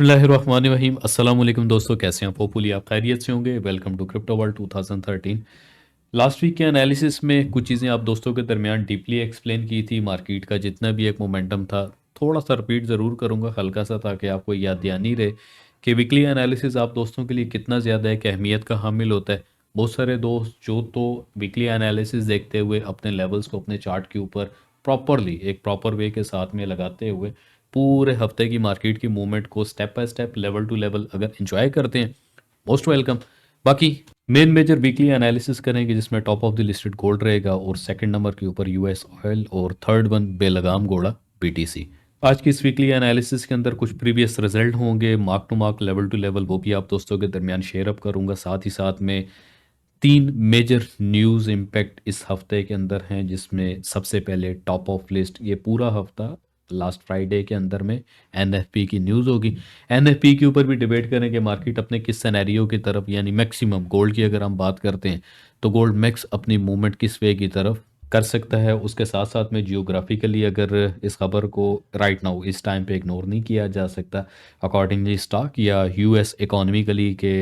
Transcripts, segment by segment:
बिस्मिल्लाहिर्रहमानिर्रहीम। अस्सलाम वालेकुम दोस्तों, कैसे हैं आप? होपफुली आप खैरियत से होंगे। Welcome to crypto world 2013। Last week के एनालिसिस में कुछ चीज़ें आप दोस्तों के दरमियान डीपली एक्सप्लेन की थी। मार्केट का जितना भी एक मोमेंटम था, थोड़ा सा रिपीट ज़रूर करूँगा हल्का सा, ताकि आपको याद दहानी रहे कि वीकली एनालिसिस आप दोस्तों के लिए कितना ज़्यादा एक अहमियत का हामिल होता है। बहुत सारे दोस्त जो तो वीकली एनालिसिस देखते हुए अपने लेवल्स को अपने चार्ट के ऊपर प्रॉपरली एक प्रॉपर वे के साथ में लगाते हुए पूरे हफ्ते की मार्केट की मूवमेंट को step by step level to level अगर एंजॉय करते हैं, मोस्ट वेलकम। बाकी मेन मेजर वीकली एनालिसिस करेंगे जिसमें top of the listed gold रहेगा और सेकंड नंबर के ऊपर यूएस ऑयल और थर्ड वन बेलगाम घोड़ा बीटीसी। आज की इस वीकली एनालिसिस के अंदर कुछ प्रीवियस रिजल्ट होंगे, mark to mark, level to level, वो भी आप दोस्तों के दरमियान शेयर अप करूंगा। साथ ही साथ में तीन मेजर न्यूज़ इम्पैक्ट इस हफ्ते के अंदर हैं, जिसमें सबसे पहले टॉप ऑफ लिस्ट ये पूरा हफ्ता लास्ट फ्राइडे के अंदर में एनएफपी की न्यूज़ होगी। एनएफपी के ऊपर भी डिबेट करेंगे मार्केट अपने किस सिनेरियो की तरफ, यानी मैक्सिमम गोल्ड की अगर हम बात करते हैं तो गोल्ड मैक्स अपनी मूवमेंट किस वे की तरफ कर सकता है। उसके साथ साथ में जियोग्राफिकली अगर इस खबर को राइट नाउ इस टाइम पे इग्नोर नहीं किया जा सकता, अकॉर्डिंगली स्टॉक या यूएस इकोनॉमिकली के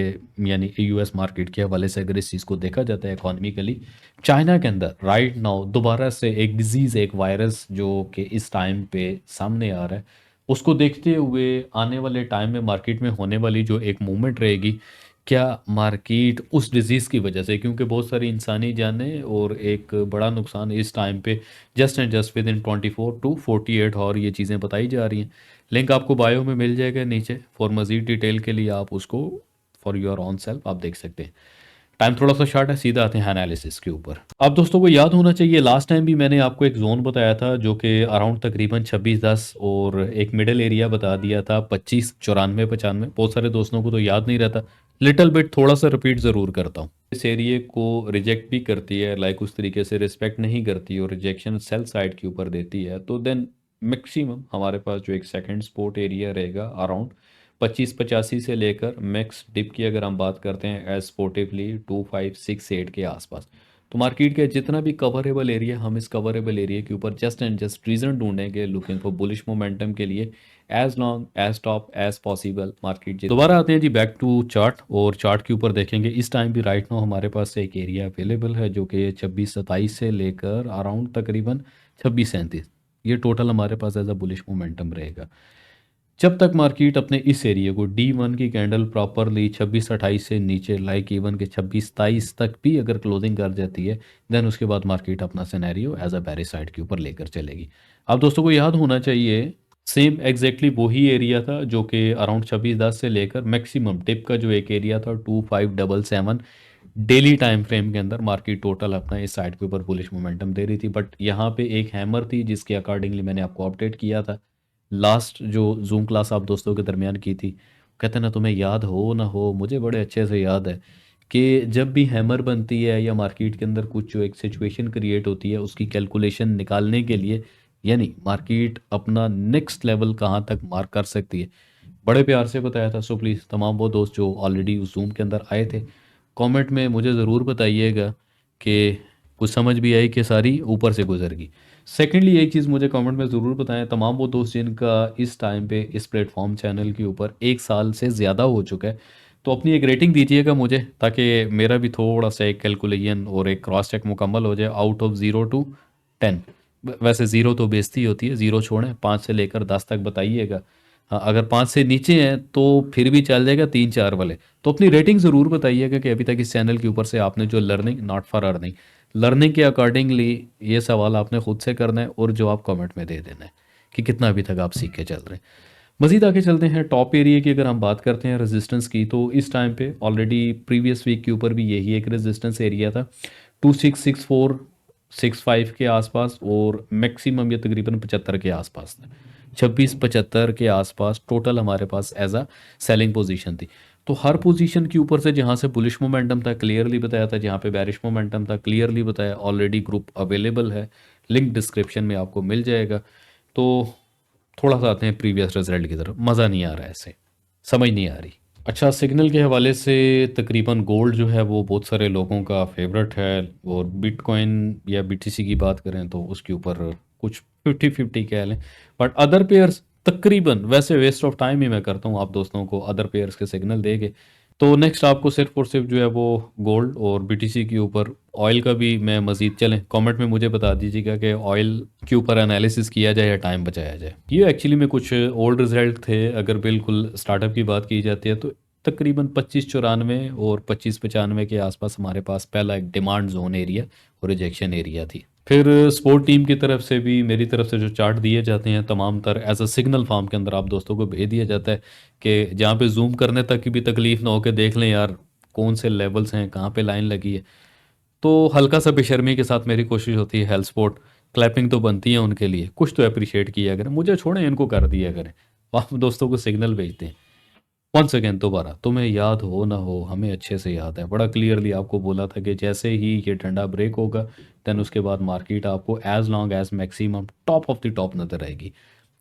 यानी यूएस मार्केट के हवाले से अगर इस चीज़ को देखा जाता है इकोनॉमिकली, चाइना के अंदर राइट नाउ दोबारा से एक डिजीज़, एक वायरस जो कि इस टाइम पे सामने आ रहा है, उसको देखते हुए आने वाले टाइम में मार्केट में होने वाली जो एक मूवमेंट रहेगी, क्या मार्केट उस डिज़ीज़ की वजह से, क्योंकि बहुत सारी इंसानी जानें और एक बड़ा नुकसान इस टाइम पे just and just within 24 to 48 और ये चीज़ें बताई जा रही हैं। लिंक आपको बायो में मिल जाएगा नीचे, फॉर मज़ीद डिटेल के लिए आप उसको फॉर योर ऑन सेल्फ आप देख सकते हैं। टाइम थोड़ा सा शॉर्ट है, सीधा आते हैं एनालिसिस के ऊपर। अब दोस्तों को याद होना चाहिए लास्ट टाइम भी मैंने आपको एक जोन बताया था जो कि अराउंड तकरीबन 26-10 और एक मिडल एरिया बता दिया था 25-94-95। बहुत सारे दोस्तों को तो याद नहीं रहता, लिटिल बिट थोड़ा सा रिपीट ज़रूर करता हूँ। इस एरिए को रिजेक्ट भी करती है, लाइक उस तरीके से रिस्पेक्ट नहीं करती और रिजेक्शन सेल साइड के ऊपर देती है, तो देन मैक्सिमम हमारे पास जो एक सेकंड सपोर्ट एरिया रहेगा अराउंड 25-85 से लेकर मैक्स डिप की अगर हम बात करते हैं एज स्पोर्टिवली 2568 के आसपास। तो मार्केट के जितना भी कवरेबल एरिया, हम इस कवरेबल एरिया के ऊपर जस्ट एंड जस्ट रीजन ढूंढेंगे लुकिंग फॉर बुलिश मोमेंटम के लिए, as long as top as possible market. दोबारा आते हैं जी बैक टू चार्ट, और चार्ट के ऊपर देखेंगे इस टाइम भी राइट नाउ हमारे पास एक एरिया अवेलेबल है जो कि 26-27 से लेकर अराउंड तकरीबन 26-37, ये टोटल हमारे पास एज अ बुलिश मोमेंटम रहेगा। जब तक मार्केट अपने इस एरिया को D1 की कैंडल प्रॉपरली 26-28 से नीचे लाइक इवन के 26-23 तक भी अगर क्लोजिंग कर जाती है, देन उसके बाद मार्केट अपना scenario as a bearish side के ऊपर लेकर चलेगी। अब दोस्तों को याद होना चाहिए सेम एग्जैक्टली वही एरिया था जो कि अराउंड 26-10 से लेकर मैक्सिमम टिप का जो एक एरिया था 2577 डेली टाइम फ्रेम के अंदर मार्केट टोटल अपना इस साइड के ऊपर बुलिश मोमेंटम दे रही थी। बट यहाँ पे एक हैमर थी जिसके अकॉर्डिंगली मैंने आपको अपडेट किया था लास्ट जो जूम क्लास आप दोस्तों के दरमियान की थी। कहते हैं ना, तुम्हें याद हो ना हो, मुझे बड़े अच्छे से याद है कि जब भी हैमर बनती है या मार्केट के अंदर कुछ जो एक सिचुएशन क्रिएट होती है उसकी कैलकुलेशन निकालने के लिए, यानी मार्केट अपना नेक्स्ट लेवल कहाँ तक मार्क कर सकती है, बड़े प्यार से बताया था। सो प्लीज़ तमाम वो दोस्त जो ऑलरेडी उस जूम के अंदर आए थे, कमेंट में मुझे ज़रूर बताइएगा कि कुछ समझ भी आई कि सारी ऊपर से गुजर गई। सेकेंडली एक चीज़ मुझे कमेंट में ज़रूर बताएं तमाम वो दोस्त जिनका इस टाइम पे इस प्लेटफॉर्म चैनल के ऊपर 1 साल से ज़्यादा हो चुका है, तो अपनी एक रेटिंग दीजिएगा मुझे, ताकि मेरा भी थोड़ा सा एक कैलकुलेशन और एक क्रॉस चेक मुकम्मल हो जाए आउट ऑफ 0 to 10। वैसे ज़ीरो तो बेइज्जती होती है, ज़ीरो छोड़ें, 5 से लेकर 10 तक बताइएगा। हाँ, अगर 5 से नीचे हैं तो फिर भी चल जाएगा, 3-4 वाले। तो अपनी रेटिंग ज़रूर बताइएगा कि अभी तक इस चैनल के ऊपर से आपने जो learning, not for earning, learning के अकॉर्डिंगली ये सवाल आपने खुद से करना है और जवाब कमेंट में दे देना है कि कितना अभी तक आप सीख के चल रहे हैं। मज़ीद आगे चलते हैं टॉप एरिया की अगर हम बात करते हैं रेजिस्टेंस की, तो इस टाइम पे ऑलरेडी प्रीवियस वीक के ऊपर भी यही एक रेजिस्टेंस एरिया था 266465 के आसपास, और मैक्सिमम ये तकरीबन 75 के आसपास था। 26-75 के आसपास टोटल हमारे पास एज अ सेलिंग पोजीशन थी। तो हर पोजीशन के ऊपर से जहाँ से बुलिश मोमेंटम था क्लियरली बताया था, जहाँ पे बैरिश मोमेंटम था क्लियरली बताया। ऑलरेडी ग्रुप अवेलेबल है, लिंक डिस्क्रिप्शन में आपको मिल जाएगा। तो थोड़ा सा आते हैं प्रीवियस रिजल्ट की तरफ। मज़ा नहीं आ रहा है, ऐसे समझ नहीं आ रही। अच्छा, सिग्नल के हवाले से तकरीबन गोल्ड जो है वो बहुत सारे लोगों का फेवरेट है, और बिटकॉइन या बीटीसी की बात करें तो उसके ऊपर कुछ 50-50 कह लें। बट अदर पेयर्स तकरीबन वैसे वेस्ट ऑफ टाइम ही मैं करता हूँ आप दोस्तों को अदर पेयर्स के सिग्नल दे के। तो नेक्स्ट आपको सिर्फ और सिर्फ जो है वो गोल्ड और बीटीसी के ऊपर ऑयल का भी मैं मज़ीद चलें कमेंट में मुझे बता दीजिएगा कि ऑयल के ऊपर एनालिसिस किया जाए या टाइम बचाया जाए। ये एक्चुअली में कुछ ओल्ड रिजल्ट थे, अगर बिल्कुल स्टार्टअप की बात की जाती है तो तकरीबन 2594 और 2595 के आसपास हमारे पास पहला एक डिमांड जोन एरिया और रिजेक्शन एरिया थी। फिर स्पोर्ट टीम की तरफ से भी मेरी तरफ से जो चार्ट दिए जाते हैं तमाम तर एज अ सिग्नल फॉर्म के अंदर आप दोस्तों को भेज दिया जाता है कि जहाँ पे जूम करने तक की भी तकलीफ ना हो के देख लें यार कौन से लेवल्स हैं, कहाँ पे लाइन लगी है। तो हल्का सा बेशर्मी के साथ मेरी कोशिश होती है हेल्थ स्पोर्ट क्लैपिंग तो बनती है उनके लिए, कुछ तो अप्रिशिएट किया करें, मुझे छोड़ें इनको कर दिया करें। आप दोस्तों को सिग्नल भेजते हैं। वंस अगेन दोबारा तुम्हें याद हो ना हो हमें अच्छे से याद है, बड़ा क्लियरली आपको बोला था कि जैसे ही ये ठंडा ब्रेक होगा देन उसके बाद मार्केट आपको as long as maximum top of the top नजर आएगी।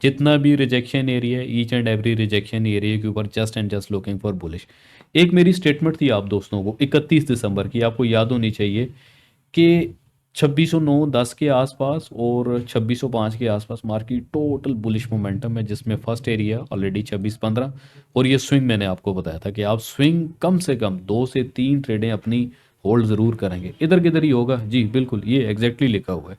जितना भी rejection area each and every rejection area के ऊपर just and just looking for bullish. एक मेरी स्टेटमेंट थी आप दोस्तों को 31 दिसंबर की, आपको याद होनी चाहिए कि 2609-10 के आसपास और 2605 के आसपास मार्केट टोटल बुलिश मोमेंटम है, जिसमें फर्स्ट एरिया ऑलरेडी 2615 और ये स्विंग मैंने आपको बताया था कि आप स्विंग कम से कम 2 से 3 ट्रेडें अपनी होल्ड ज़रूर करेंगे। इधर किधर ही होगा जी, बिल्कुल ये एग्जैक्टली लिखा हुआ है।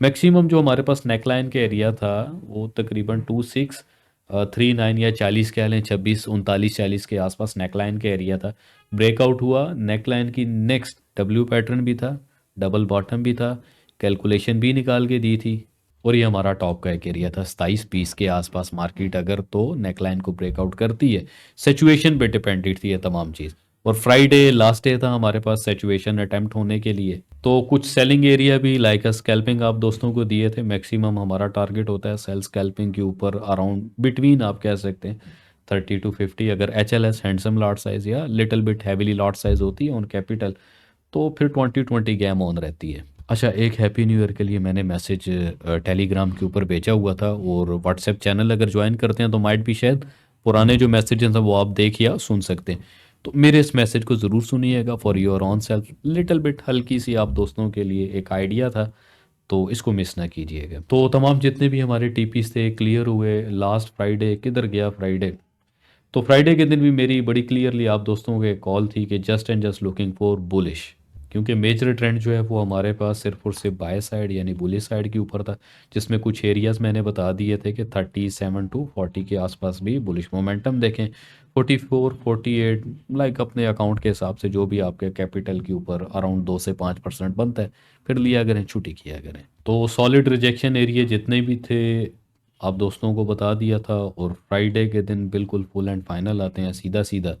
मैक्सिमम जो हमारे पास नेकलाइन के एरिया था वो तकरीबन 2639 या 40 कह लें, 26 39 40 के आसपास नेकलाइन के एरिया था। ब्रेकआउट हुआ नेकलाइन की, नेक्स्ट डब्ल्यू पैटर्न भी था, डबल बॉटम भी था, कैलकुलेशन भी निकाल के दी थी और ये हमारा टॉप का एक एरिया था 27-20 के आसपास। मार्केट अगर तो नेकलाइन को ब्रेकआउट करती है, सिचुएशन पे डिपेंडेड थी ये तमाम चीज़। और फ्राइडे लास्ट डे था हमारे पास सिचुएशन अटेम्प्ट होने के लिए, तो कुछ सेलिंग एरिया भी लाइक अ स्कैल्पिंग आप दोस्तों को दिए थे। मैक्सिमम हमारा टारगेट होता है सेल स्कैल्पिंग के ऊपर अराउंड बिटवीन आप कह सकते हैं 30 to 50। अगर एच हैंडसम लॉट साइज या little bit heavily lot size होती है ऑन कैपिटल तो फिर 20-20 गेम ऑन रहती है। अच्छा, एक हैप्पी न्यू ईयर के लिए मैंने मैसेज टेलीग्राम के ऊपर भेजा हुआ था और व्हाट्सएप चैनल अगर ज्वाइन करते हैं तो माइट भी शायद पुराने जो मैसेजेस हैं वो आप देख या सुन सकते हैं। तो मेरे इस मैसेज को ज़रूर सुनिएगा for your on self little bit, हल्की सी आप दोस्तों के लिए एक आइडिया था, तो इसको मिस ना कीजिएगा। तो तमाम जितने भी हमारे टीपीस थे क्लियर हुए। लास्ट फ्राइडे किधर गया फ्राइडे, तो फ्राइडे के दिन भी मेरी बड़ी क्लियरली आप दोस्तों के कॉल थी कि just and just looking for bullish, क्योंकि मेजर ट्रेंड जो है वो हमारे पास सिर्फ और सिर्फ बाय साइड यानी बुलिश साइड के ऊपर था, जिसमें कुछ एरियाज मैंने बता दिए थे कि 37 to 40 के आसपास भी बुलिश मोमेंटम देखें। 44 48 लाइक अपने अकाउंट के हिसाब से जो भी आपके कैपिटल के ऊपर अराउंड 2 से 5% बनता है फिर लिया करें, छुट्टी किया करें। तो सॉलिड रिजेक्शन एरिया जितने भी थे आप दोस्तों को बता दिया था और फ्राइडे के दिन बिल्कुल फुल एंड फाइनल आते हैं सीधा सीधा।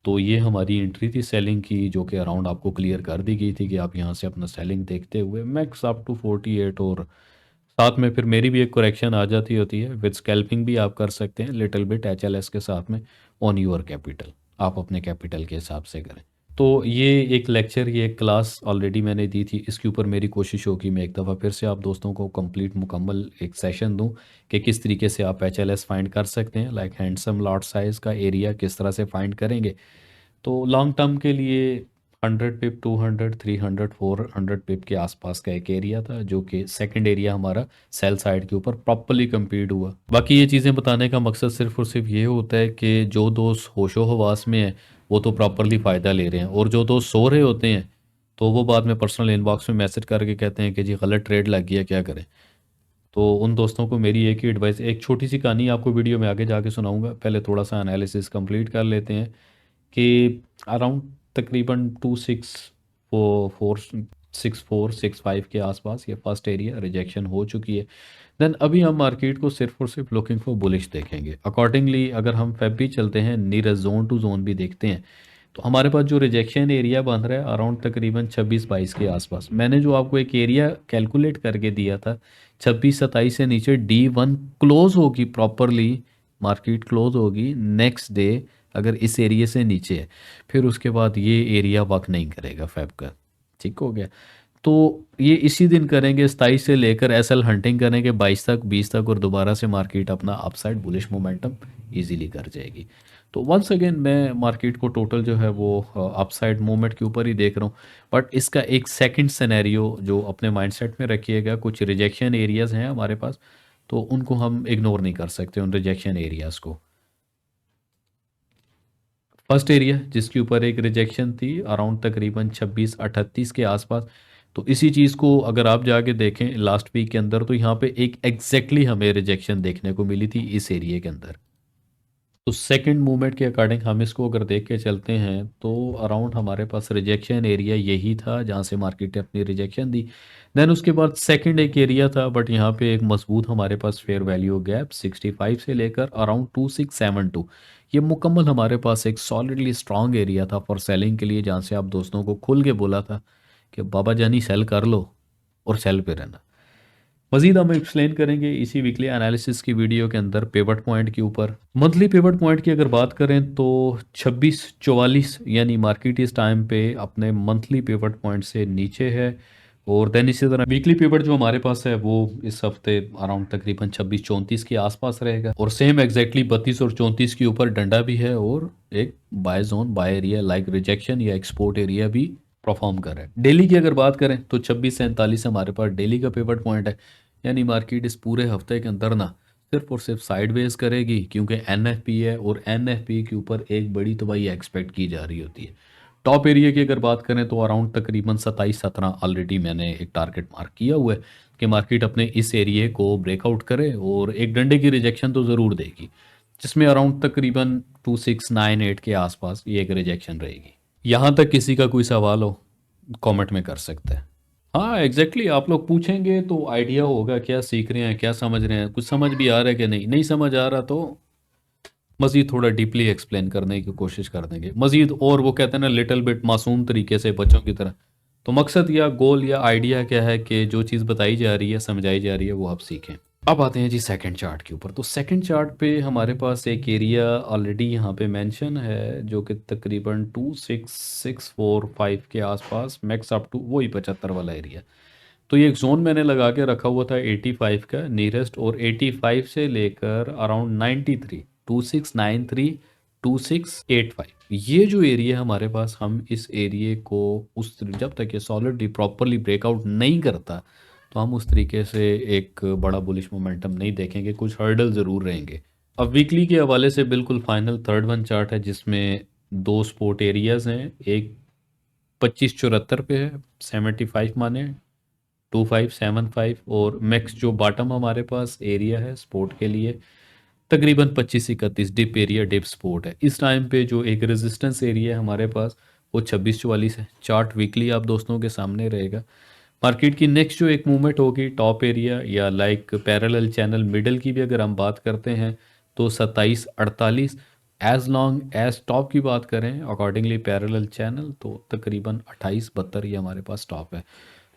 तो ये हमारी एंट्री थी सेलिंग की जो कि अराउंड आपको क्लियर कर दी गई थी कि आप यहाँ से अपना सेलिंग देखते हुए मैक्स अप टू 48, और साथ में फिर मेरी भी एक करेक्शन आ जाती होती है विद स्कैल्पिंग भी आप कर सकते हैं लिटिल बिट एच के साथ में ऑन योर कैपिटल, आप अपने कैपिटल के हिसाब से करें। तो ये एक लेक्चर, ये एक क्लास ऑलरेडी मैंने दी थी, इसके ऊपर मेरी कोशिश होगी मैं एक दफ़ा फिर से आप दोस्तों को कंप्लीट मुकम्मल एक सेशन दूं कि किस तरीके से आप फाइंड कर सकते हैं, लाइक हैंडसम लॉट साइज़ का एरिया किस तरह से फाइंड करेंगे। तो लॉन्ग टर्म के लिए 100 पिप 200 300 400 पिप के आसपास का एक एरिया था जो कि सेकंड एरिया हमारा सेल साइड के ऊपर प्रॉपरली कंप्लीट हुआ। बाकी ये चीज़ें बताने का मकसद सिर्फ और सिर्फ ये होता है कि जो दोस्त होशो हवास में है वो तो प्रॉपरली फ़ायदा ले रहे हैं, और जो दोस्त सो रहे होते हैं तो वो बाद में पर्सनल इनबॉक्स में मैसेज करके कहते हैं कि जी गलत ट्रेड लग गया, क्या करें। तो उन दोस्तों को मेरी एक ही एडवाइस, एक छोटी सी कहानी आपको वीडियो में आगे जाके सुनाऊंगा, पहले थोड़ा सा एनालिसिस कंप्लीट कर लेते हैं कि अराउंड तकरीबन 2664 के आसपास ये फर्स्ट एरिया रिजेक्शन हो चुकी है। देन अभी हम मार्केट को सिर्फ और सिर्फ लुकिंग फॉर बुलिश देखेंगे। अकॉर्डिंगली अगर हम फेब भी चलते हैं नीरज जोन टू जोन भी देखते हैं तो हमारे पास जो रिजेक्शन एरिया बन रहा है अराउंड तकरीबन 26-22 के आसपास। मैंने जो आपको एक एरिया कैलकुलेट करके दिया था 26-27 से नीचे D1 क्लोज होगी प्रॉपरली, मार्केट क्लोज होगी नेक्स्ट डे अगर इस एरिया से नीचे है, फिर उसके बाद ये एरिया वर्क नहीं करेगा फेब का। ठीक हो गया। तो ये इसी दिन करेंगे 27 से लेकर एसएल हंटिंग करेंगे 22 तक 20 तक, और दोबारा से मार्केट अपना अपसाइड बुलिश मोमेंटम इजीली कर जाएगी। तो वंस अगेन मैं मार्केट को टोटल जो है वो अपसाइड मूवमेंट के ऊपर ही देख रहा हूँ, बट इसका एक सेकंड सिनेरियो जो अपने माइंडसेट में रखिएगा, कुछ रिजेक्शन एरियाज हैं हमारे पास तो उनको हम इग्नोर नहीं कर सकते, उन रिजेक्शन एरियाज़ को। फर्स्ट एरिया जिसके ऊपर एक रिजेक्शन थी अराउंड तकरीबन 2638 के आसपास, तो इसी चीज़ को अगर आप जाके देखें लास्ट वीक के अंदर, तो यहाँ पे एक एग्जैक्टली हमें रिजेक्शन देखने को मिली थी इस एरिया के अंदर। तो सेकंड मूवमेंट के अकॉर्डिंग हम इसको अगर देख के चलते हैं तो अराउंड हमारे पास रिजेक्शन एरिया यही था जहाँ से मार्केट ने अपनी रिजेक्शन दी। देन उसके बाद सेकंड एक एरिया था, बट यहाँ पे एक मजबूत हमारे पास फेयर वैल्यू गैप 65 से लेकर अराउंड 2672, ये मुकम्मल हमारे पास एक सॉलिडली स्ट्रांग एरिया था फॉर सेलिंग के लिए, जहाँ से आप दोस्तों को खुल के बोला था कि बाबा जानी सेल कर लो और सेल पे रहना। मजीद हम एक्सप्लेन करेंगे इसी वीकली एनालिसिस की वीडियो के अंदर पिवट पॉइंट के ऊपर। मंथली पिवट पॉइंट की अगर बात करें तो 2644 यानी मार्केट इस टाइम पे अपने मंथली पिवट पॉइंट से नीचे है। और देन इसी तरह वीकली पिवट जो हमारे पास है वो इस हफ्ते अराउंड तकरीबन 2634 के आसपास रहेगा, और सेम एग्जैक्टली 32 और 34 के ऊपर डंडा भी है, और एक buy zone buy area like rejection या एक्सपोर्ट एरिया भी परफॉर्म कर रहा है। डेली की अगर बात करें तो 2647 हमारे पास डेली का पिवट पॉइंट है, यानी मार्केट इस पूरे हफ्ते के अंदर ना सिर्फ और सिर्फ साइडवेज करेगी, क्योंकि एनएफपी है और एनएफपी के ऊपर एक बड़ी तबाही एक्सपेक्ट की जा रही होती है। टॉप एरिया की अगर बात करें तो अराउंड तकरीबन 27-17 ऑलरेडी मैंने एक टारगेट मार्क किया हुआ है कि मार्केट अपने इस एरिया को ब्रेकआउट करे और एक डंडे की रिजेक्शन तो ज़रूर देगी, जिसमें अराउंड तकरीबन 2698 के आसपास ये एक रिजेक्शन रहेगी। यहाँ तक किसी का कोई सवाल हो कमेंट में कर सकते हैं। हाँ एग्जैक्टली आप लोग पूछेंगे तो आइडिया होगा क्या सीख रहे हैं, क्या समझ रहे हैं, कुछ समझ भी आ रहा है कि नहीं, नहीं समझ आ रहा तो मज़ीद थोड़ा डीपली एक्सप्लेन करने की कोशिश कर देंगे मज़ीद। और वो कहते हैं ना लिटिल बिट मासूम तरीके से बच्चों की तरह। तो मकसद या गोल या आइडिया क्या है कि जो चीज़ बताई जा रही है समझाई जा रही है वो आप सीखें। अब आते हैं जी सेकंड चार्ट के ऊपर। तो सेकंड चार्ट पे हमारे पास एक एरिया ऑलरेडी यहाँ पे मेंशन है जो कि तकरीबन 26645 के आसपास मैक्स अप टू वही 75 वाला एरिया। तो ये एक जोन मैंने लगा के रखा हुआ था 85 का नियरेस्ट, और 85 से लेकर अराउंड 93 2693 2685 ये जो एरिया है हमारे पास, हम इस एरिया को उस जब तक ये सॉलिडली प्रॉपरली ब्रेकआउट नहीं करता तो हम उस तरीके से एक बड़ा बुलिश मोमेंटम नहीं देखेंगे, कुछ हर्डल ज़रूर रहेंगे। अब वीकली के हवाले से बिल्कुल फाइनल थर्ड वन चार्ट है जिसमें दो स्पोर्ट एरियाज़ हैं। एक 2574 पे है 75 माने 2575, और मैक्स जो बॉटम हमारे पास एरिया है स्पोर्ट के लिए तकरीबन 2531 डिप एरिया डिप स्पोर्ट है। इस टाइम पे जो एक रेजिस्टेंस एरिया है हमारे पास वो 2644 है। चार्ट वीकली आप दोस्तों के सामने रहेगा। मार्केट की नेक्स्ट जो एक मूवमेंट होगी टॉप एरिया या लाइक पैरेलल चैनल मिडल की भी अगर हम बात करते हैं तो 2748, एज लॉन्ग एज टॉप की बात करें अकॉर्डिंगली पैरेलल चैनल तो तकरीबन 2872 ये हमारे पास टॉप है।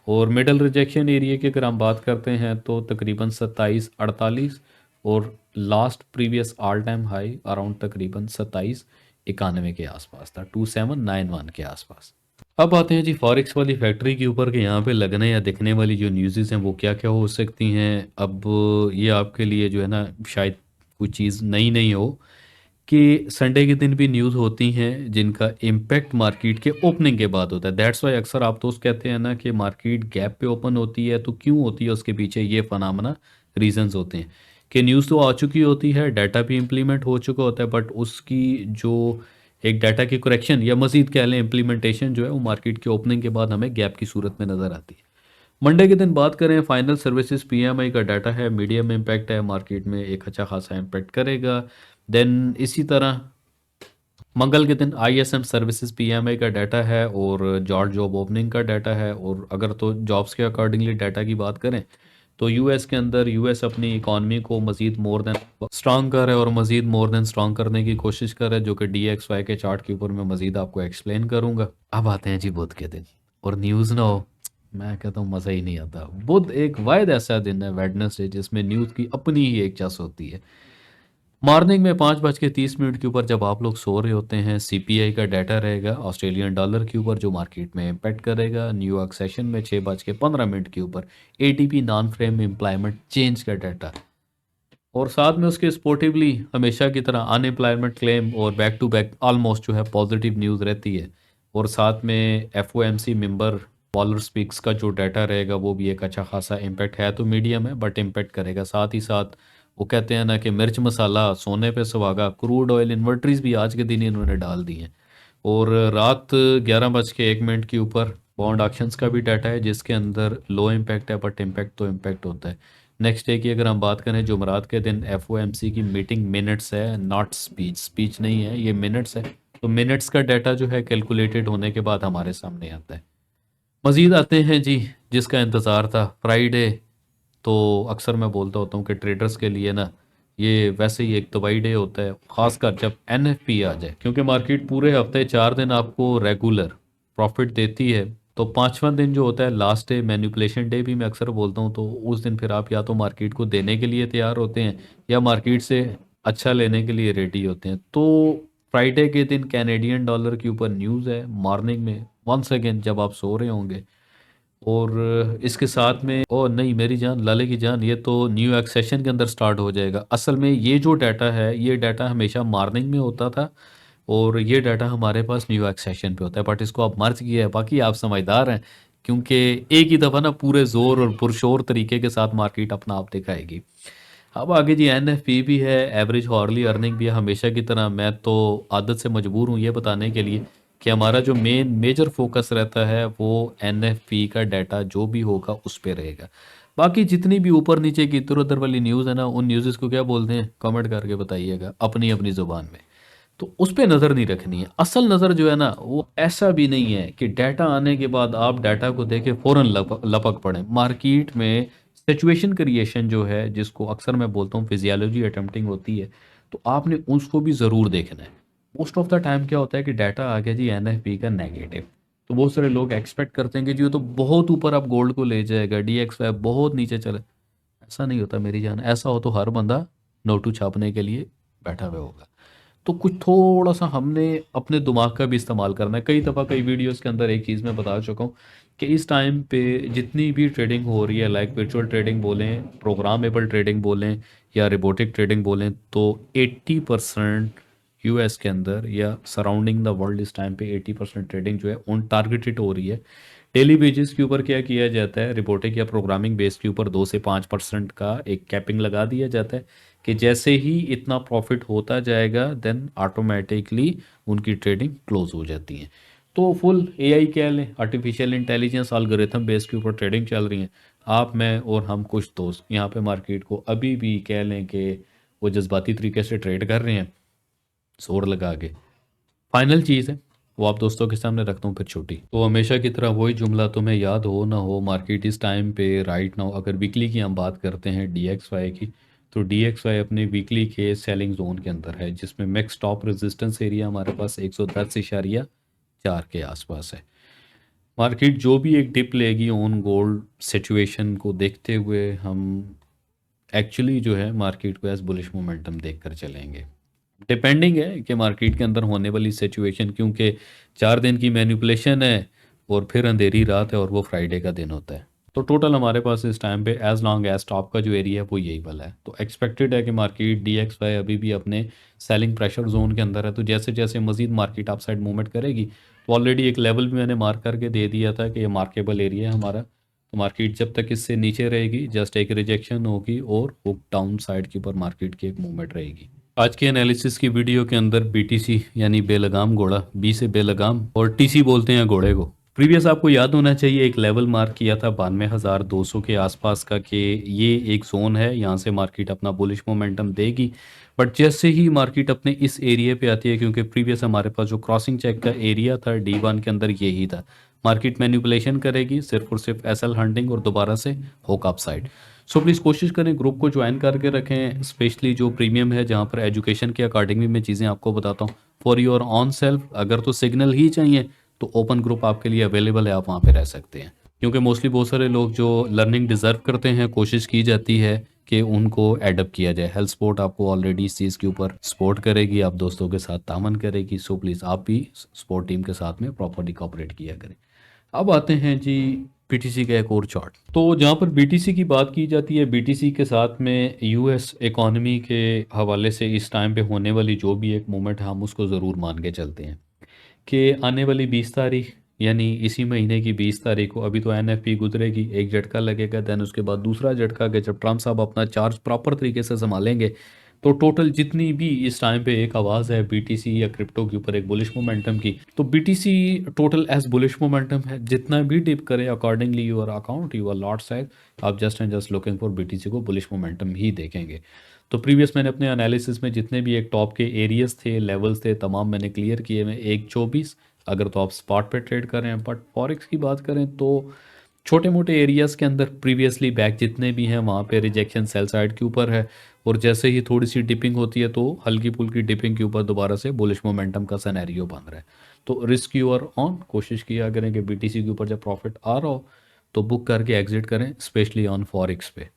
और मिडल रिजेक्शन एरिया की अगर हम बात करते हैं तो तकरीबन 2748, और last previous all time high around तकरीबन 2791 के आसपास था 2791 के आसपास। अब आते हैं जी फॉरेक्स वाली फैक्ट्री के ऊपर कि यहाँ पे लगने या दिखने वाली जो न्यूज़ हैं वो क्या क्या हो सकती हैं। अब ये आपके लिए जो है ना शायद कोई चीज़ नई नहीं हो कि संडे के दिन भी न्यूज़ होती हैं जिनका इम्पैक्ट मार्केट के ओपनिंग के बाद होता है। दैट्स वाई अक्सर आप दोस्त कहते हैं ना कि मार्केट गैप पे ओपन होती है तो क्यों होती है, उसके पीछे ये फनामना रीजंस होते हैं कि न्यूज़ तो आ चुकी होती है, डाटा भी इम्प्लीमेंट हो चुका होता है, बट उसकी जो एक डाटा की करेक्शन या मजीद कह लें इम्प्लीमेंटेशन जो है वो मार्केट के ओपनिंग के बाद हमें गैप की सूरत में नज़र आती है। मंडे के दिन बात करें फाइनल सर्विसेज पीएमआई का डाटा है, मीडियम इम्पैक्ट है, मार्केट में एक अच्छा खासा इम्पैक्ट करेगा। देन इसी तरह मंगल के दिन आईएसएम सर्विसेज पीएमआई का डाटा है और जॉर्ज जॉब ओपनिंग का डाटा है। और अगर तो जॉब्स के अकॉर्डिंगली डाटा की बात करें तो यूएस के अंदर यूएस अपनी इकॉनमी को मजीद मोर देन स्ट्रांग कर रहा है और मजीद मोर देन स्ट्रांग करने की कोशिश कर रहा है, जो कि DXY के चार्ट के ऊपर मैं मजीद आपको एक्सप्लेन करूंगा। अब आते हैं जी बुध के दिन, और न्यूज़ ना हो मैं कहता हूँ मज़ा ही नहीं आता। बुध एक वायद ऐसा दिन है वेडनेसडे जिसमें न्यूज़ की अपनी ही एक चस होती है। मॉर्निंग में 5:30 के ऊपर जब आप लोग सो रहे होते हैं CPI का डाटा रहेगा ऑस्ट्रेलियन डॉलर के ऊपर जो मार्केट में इम्पैक्ट करेगा। न्यूयॉर्क सेशन में 6:15 के ऊपर ATP non frame employment change का डाटा, और साथ में उसके स्पोर्टिवली हमेशा की तरह अनएम्प्लॉयमेंट क्लेम और बैक टू बैक ऑलमोस्ट जो है पॉजिटिव न्यूज़ रहती है। और साथ में FOMC मेंबर वॉलर स्पीक्स का जो डाटा रहेगा वो भी एक अच्छा खासा इम्पैक्ट है तो मीडियम है बट इम्पैक्ट करेगा। साथ ही साथ वो कहते हैं ना कि मिर्च मसाला सोने पे सुहागा, क्रूड ऑयल इन्वेंट्रीज भी आज के दिन ही इन्होंने डाल दी हैं। और रात 11:01 के ऊपर बॉन्ड ऑक्शंस का भी डाटा है जिसके अंदर लो इम्पैक्ट है बट इम्पैक्ट तो इम्पैक्ट होता है। नेक्स्ट डे की अगर हम बात करें जुमरात के दिन एफओएमसी की मीटिंग मिनट्स है, नॉट स्पीच, स्पीच नहीं है, ये मिनट्स है। तो मिनट्स का डाटा जो है कैलकुलेटेड होने के बाद हमारे सामने आता है। मज़ीद आते हैं जी, जिसका इंतज़ार था फ्राइडे। तो अक्सर मैं बोलता होता हूँ कि ट्रेडर्स के लिए ना ये वैसे ही एक दवाई डे होता है, ख़ासकर जब एनएफपी आ जाए, क्योंकि मार्केट पूरे हफ्ते 4 दिन आपको रेगुलर प्रॉफिट देती है। तो पांचवा दिन जो होता है लास्ट डे, मैनिपुलेशन डे भी मैं अक्सर बोलता हूँ, तो उस दिन फिर आप या तो मार्केट को देने के लिए तैयार होते हैं या मार्केट से अच्छा लेने के लिए रेडी होते हैं। तो फ्राइडे के दिन कैनेडियन डॉलर के ऊपर न्यूज़ है मॉर्निंग में, वंस अगेन जब आप सो रहे होंगे। और इसके साथ में ओ नहीं मेरी जान, लाले की जान, ये तो न्यू यॉर्क सेशन के अंदर स्टार्ट हो जाएगा। असल में ये जो डाटा है ये डाटा हमेशा मॉर्निंग में होता था और ये डाटा हमारे पास न्यू यॉर्क सेशन पे होता है, बट इसको आप मर्ज किया है। बाकी आप समझदार हैं, क्योंकि एक ही दफ़ा ना पूरे ज़ोर और पुरशोर तरीके के साथ मार्केट अपना आप दिखाएगी। अब आगे जी एनएफपी भी है, एवरेज हॉर्ली अर्निंग भी है। हमेशा की तरह मैं तो आदत से मजबूर हूँ ये बताने के लिए कि हमारा जो मेजर फोकस रहता है वो एनएफपी का डाटा जो भी होगा उस पे रहेगा। बाकी जितनी भी ऊपर नीचे की इधर उधर वाली न्यूज़ है ना, उन न्यूज़ को क्या बोलते हैं कमेंट करके बताइएगा अपनी अपनी ज़ुबान में। तो उस पे नज़र नहीं रखनी है। असल नज़र जो है ना वो ऐसा भी नहीं है कि डाटा आने के बाद आप डाटा को देके फ़ौरन लपक पड़ें। मार्केट में सिचुएशन क्रिएशन जो है, जिसको अक्सर मैं बोलता हूँ फिजियोलॉजी अटेम्प्टिंग होती है, तो आपने उसको भी ज़रूर देखना है। मोस्ट ऑफ द टाइम क्या होता है कि डाटा आ गया जी एनएफपी का नेगेटिव, तो बहुत सारे लोग एक्सपेक्ट करते हैं कि जी वो तो बहुत ऊपर आप गोल्ड को ले जाएगा, डीएक्सवाई बहुत नीचे चले। ऐसा नहीं होता मेरी जान, ऐसा हो तो हर बंदा नोटू छापने के लिए बैठा हुआ होगा। तो कुछ थोड़ा सा हमने अपने दिमाग का भी इस्तेमाल करना है। कई दफ़ा कई वीडियोस के अंदर एक चीज़ मैं बता चुका हूँ कि इस टाइम पे जितनी भी ट्रेडिंग हो रही है, लाइक वर्चुअल ट्रेडिंग बोलें, प्रोग्रामेबल ट्रेडिंग बोलें या रोबोटिक ट्रेडिंग बोलें, तो 80% यूएस के अंदर या सराउंडिंग द वर्ल्ड इस टाइम पे 80% ट्रेडिंग जो है उन टारगेटेड हो रही है। डेली बेसिस के ऊपर क्या किया जाता है, रिपोर्टिंग या प्रोग्रामिंग बेस के ऊपर 2 से 5% का एक कैपिंग लगा दिया जाता है कि जैसे ही इतना प्रॉफिट होता जाएगा देन ऑटोमेटिकली उनकी ट्रेडिंग क्लोज हो जाती है। तो फुल एआई कह लें, आर्टिफिशियल इंटेलिजेंस एल्गोरिथम बेस के ऊपर ट्रेडिंग चल रही है। आप, मैं और हम कुछ दोस्त यहाँ पे मार्केट को अभी भी कह लें कि वो जज्बाती तरीके से ट्रेड कर रहे हैं जोर लगा के। फाइनल चीज़ है वो आप दोस्तों के सामने रखता हूँ फिर छोटी। तो हमेशा की तरह वही जुमला, तुम्हें याद हो ना हो, मार्केट इस टाइम पे राइट नाउ अगर वीकली की हम बात करते हैं डीएक्सवाई की, तो डीएक्सवाई अपने वीकली के सेलिंग जोन के अंदर है, जिसमें मैक्स टॉप रेजिस्टेंस एरिया हमारे पास 110.4 के आसपास है। मार्केट जो भी एक डिप लेगी ऑन गोल्ड सिचुएशन को देखते हुए, हम एक्चुअली जो है मार्केट को एज बुलिश मोमेंटम देख कर चलेंगे। डिपेंडिंग है कि मार्केट के अंदर होने वाली सिचुएशन, क्योंकि 4 दिन की मैनिपुलेशन है और फिर अंधेरी रात है और वो फ्राइडे का दिन होता है। तो टोटल हमारे पास इस टाइम पे एज लॉन्ग एज टॉप का जो एरिया है वो यही वाला है। तो एक्सपेक्टेड है कि मार्केट डीएक्सवाई अभी भी अपने सेलिंग प्रेशर जोन के अंदर है। तो जैसे जैसे मजीद मार्केट अपसाइड मूवमेंट करेगी, तो ऑलरेडी एक लेवल भी मैंने मार्क करके दे दिया था कि ये मार्केबल एरिया है हमारा। तो मार्केट जब तक इससे नीचे रहेगी जस्ट एक रिजेक्शन होगी और हुक डाउन साइड के ऊपर मार्केट की एक मूवमेंट रहेगी। आज के एनालिसिस की वीडियो के अंदर बीटीसी यानी बेलगाम घोड़ा, बी से बेलगाम और टीसी बोलते हैं घोड़े को। प्रीवियस आपको याद होना चाहिए एक लेवल मार्क किया था 92,200 के आसपास का कि ये एक जोन है, यहाँ से मार्केट अपना बुलिश मोमेंटम देगी। बट जैसे ही मार्केट अपने इस एरिया पे आती है, क्योंकि प्रीवियस हमारे पास जो क्रॉसिंग चेक का एरिया था D1 के अंदर यही था, मार्केट मैनिपुलेशन करेगी सिर्फ और सिर्फ एसएल हंटिंग और दोबारा से होक अप साइड। सो प्लीज़ कोशिश करें ग्रुप को ज्वाइन करके रखें, स्पेशली जो प्रीमियम है जहाँ पर एजुकेशन के अकॉर्डिंग भी मैं चीज़ें आपको बताता हूँ फॉर योर ऑन सेल्फ। अगर तो सिग्नल ही चाहिए तो ओपन ग्रुप आपके लिए अवेलेबल है, आप वहाँ पे रह सकते हैं। क्योंकि मोस्टली बहुत सारे लोग जो लर्निंग डिज़र्व करते हैं, कोशिश की जाती है कि उनको एडअप किया जाए। हेल्थ सपोर्ट आपको ऑलरेडी इस चीज़ के ऊपर सपोर्ट करेगी, आप दोस्तों के साथ तामन करेगी। सो प्लीज़ आप भी सपोर्ट टीम के साथ में प्रॉपरली कॉपरेट किया करें। अब आते हैं जी बीटीसी का एक और चार्ट। तो जहाँ पर बीटीसी की बात की जाती है, बीटीसी के साथ में यूएस इकॉनमी के हवाले से इस टाइम पे होने वाली जो भी एक मूवमेंट है हम उसको ज़रूर मान के चलते हैं कि आने वाली 20 तारीख यानी इसी महीने की 20 तारीख को, अभी तो एनएफपी गुजरेगी, एक झटका लगेगा, देन उसके बाद दूसरा झटका कि जब ट्रम्प साहब अपना चार्ज प्रॉपर तरीके से संभालेंगे तो टोटल जितनी भी इस टाइम पे एक आवाज़ है बीटीसी या क्रिप्टो के ऊपर एक बुलिश मोमेंटम की, तो BTC total as bullish momentum है, जितना भी डिप करे accordingly your account your lot size, आप just and just looking for BTC को बुलिश मोमेंटम ही देखेंगे। तो प्रीवियस मैंने अपने एनालिसिस में जितने भी एक टॉप के एरियाज थे, लेवल्स थे, तमाम मैंने क्लियर किए हैं। 1.24 अगर तो आप स्पॉट पे ट्रेड कर रहे हैं, बट फॉरेक्स की बात करें तो छोटे मोटे एरियाज़ के अंदर प्रीवियसली बैक जितने भी हैं वहाँ पे रिजेक्शन सेल साइड के ऊपर है, और जैसे ही थोड़ी सी डिपिंग होती है तो हल्की फुल्की डिपिंग के ऊपर दोबारा से बुलिश मोमेंटम का सिनेरियो बन रहा है। तो रिस्क यू आर ऑन, कोशिश किया करें कि बीटीसी के ऊपर जब प्रॉफिट आ रहा हो तो बुक करके एग्जिट करें, स्पेशली ऑन फॉरेक्स पे।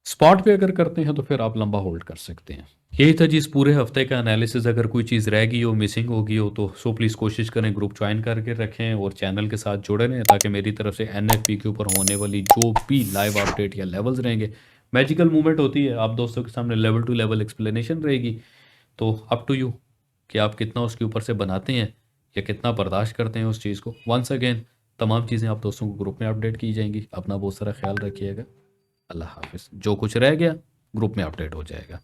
स्पॉट पे अगर करते हैं तो फिर आप लंबा होल्ड कर सकते हैं। यही था जी इस पूरे हफ्ते का एनालिसिस। अगर कोई चीज़ रह गई हो, मिसिंग हो गई हो, तो सो प्लीज़ कोशिश करें ग्रुप ज्वाइन करके रखें और चैनल के साथ जुड़े रहें, ताकि मेरी तरफ से एनएफपी के ऊपर होने वाली जो भी लाइव अपडेट या लेवल्स रहेंगे, मैजिकल मूवमेंट होती है, आप दोस्तों के सामने लेवल टू लेवल एक्सप्लेनेशन रहेगी। तो अप टू यू कि आप कितना उसके ऊपर से बनाते हैं या कितना बर्दाश्त करते हैं उस चीज़ को। वंस अगेन तमाम चीज़ें आप दोस्तों को ग्रुप में अपडेट की जाएंगी। अपना बहुत सारा ख्याल रखिएगा। अल्लाह हाफिज़। जो कुछ रह गया ग्रुप में अपडेट हो जाएगा।